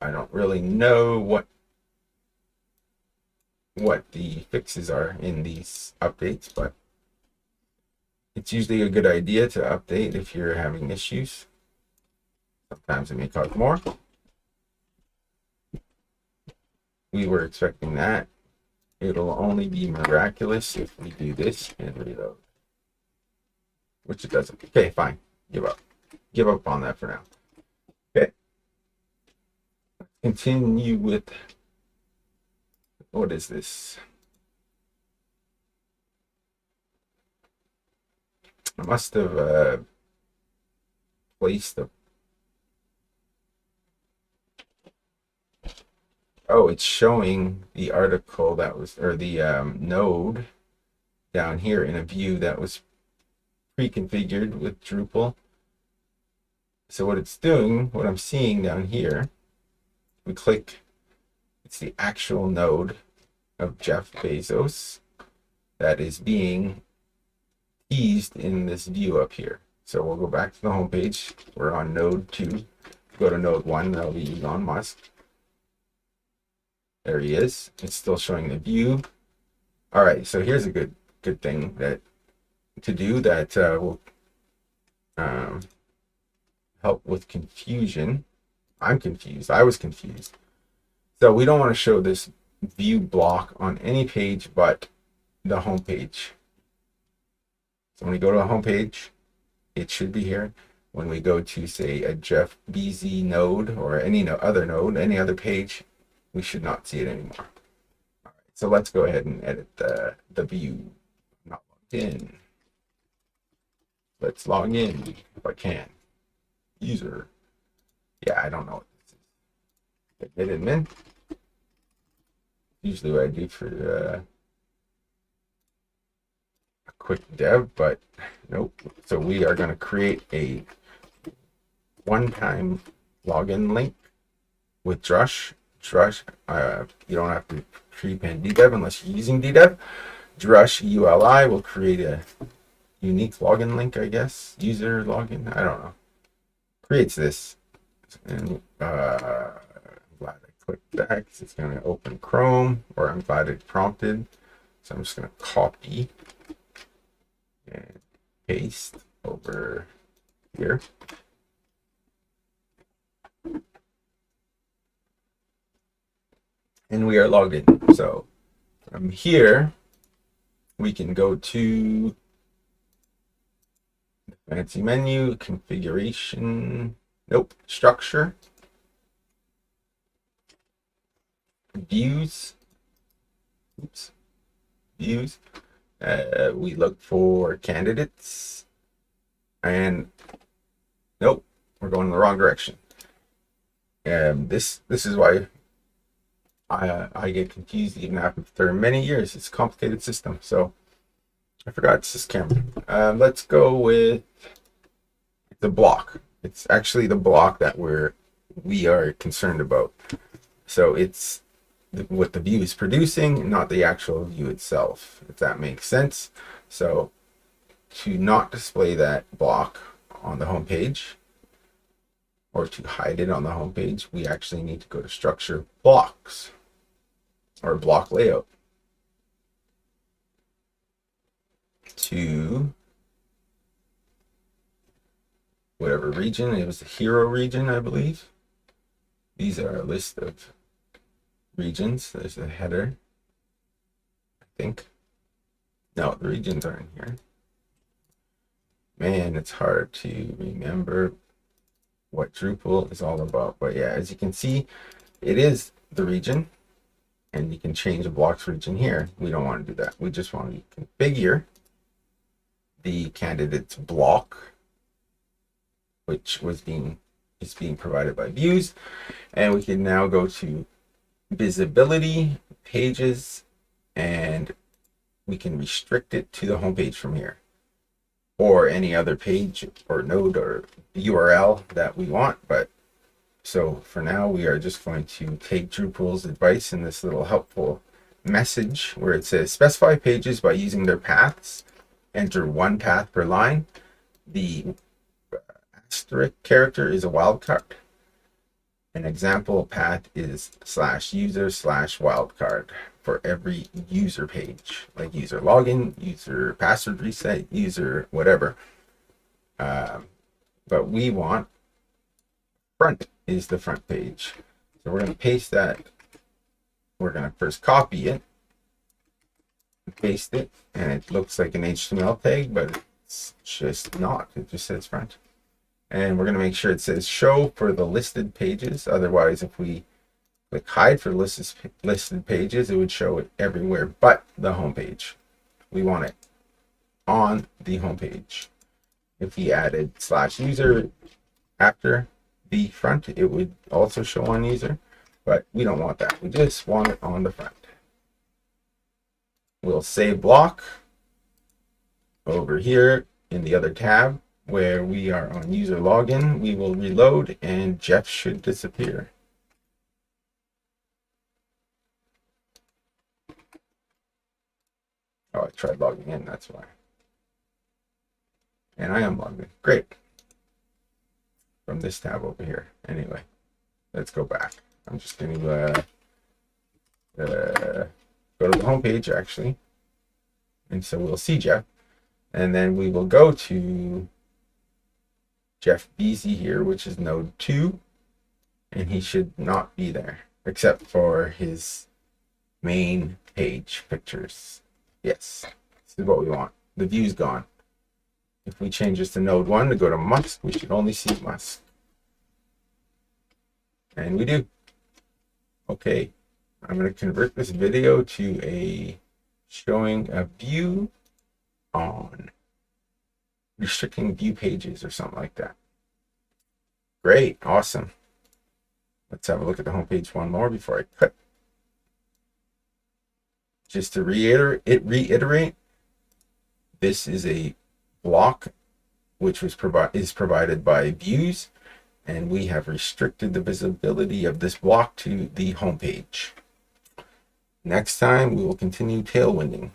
I don't really know what the fixes are in these updates, but it's usually a good idea to update if you're having issues. Sometimes it may cause more. We were expecting that. It'll only be miraculous if we do this and reload, which it doesn't. Okay, fine. Give up. Give up on that for now. Okay. Continue with, what is this? I must have placed the, oh, it's showing the article that was, or the node down here in a view that was pre-configured with Drupal. So what it's doing, what I'm seeing down here, we click, it's the actual node of Jeff Bezos that is being teased in this view up here. So we'll go back to the home page. We're on node 2. Go to node 1, that'll be Elon Musk. There he is. It's still showing the view. All right, so here's a good thing that to do that will help with confusion. I'm confused. I was confused. So we don't want to show this view block on any page but the home page. So when we go to a home page, it should be here. When we go to, say, a Jeff BZ node or any other node, any other page, we should not see it anymore. All right, so let's go ahead and edit the view. I'm not logged in. Let's log in if I can. User. Yeah, I don't know what this is. Admit admin. Usually what I do for a quick dev, but nope. So we are going to create a one-time login link with Drush. Drush, you don't have to prepend DDEV unless you're using DDEV. Drush ULI will create a unique login link, I guess. User login, I don't know. Creates this. And I'm glad I clicked that because it's going to open Chrome, or I'm glad it prompted. So I'm just going to copy and paste over here. And we are logged in. So from here, we can go to the fancy menu, configuration, nope, structure, views, oops, views. We look for candidates, and nope, we're going in the wrong direction. This is why I get confused even after many years. It's a complicated system. So I forgot it's this camera. Let's go with the block. It's actually the block that we are concerned about. So it's what the view is producing, not the actual view itself, if that makes sense. So to not display that block on the home page, or to hide it on the home page, we actually need to go to structure blocks or block layout to whatever region. It was the hero region, I believe. These are a list of regions. There's the header, I think. No, the regions aren't here. Man, it's hard to remember what Drupal is all about. But yeah, as you can see, it is the region, and you can change the blocks region here. We don't want to do that. We just want to configure the candidates block, which is being provided by views. And we can now go to visibility, pages, and we can restrict it to the home page from here, or any other page or node or URL that we want. But so for now, we are just going to take Drupal's advice in this little helpful message where it says specify pages by using their paths. Enter one path per line. The asterisk character is a wildcard. An example path is /user/wildcard for every user page, like user login, user password reset, user whatever. But we want front is the front page. So we're going to paste that. We're going to first copy it, paste it, and it looks like an HTML tag, but it's just not. It just says front. And we're going to make sure it says show for the listed pages. Otherwise, if we click hide for listed pages, it would show it everywhere but the home page. We want it on the home page. If we added /user after the front, it would also show on user, but we don't want that. We just want it on the front. We'll save block over here in the other tab where we are on user login. We will reload and Jeff should disappear. Oh, I tried logging in, that's why. And I am logged in. Great. From this tab over here. Anyway, let's go back. I'm just going to go to the home page actually. And so we'll see Jeff. And then we will go to Jeff Beasy here, which is node 2. And he should not be there, except for his main page pictures. Yes, this is what we want. The view's gone. If we change this to node 1 to go to Musk, we should only see Musk. And we do. Okay, I'm going to convert this video to a showing a view on restricting view pages or something like that. Great, awesome. Let's have a look at the homepage one more before I cut. Just to reiterate, this is a block which is provided by views, and we have restricted the visibility of this block to the home page. Next time we will continue tailwinding.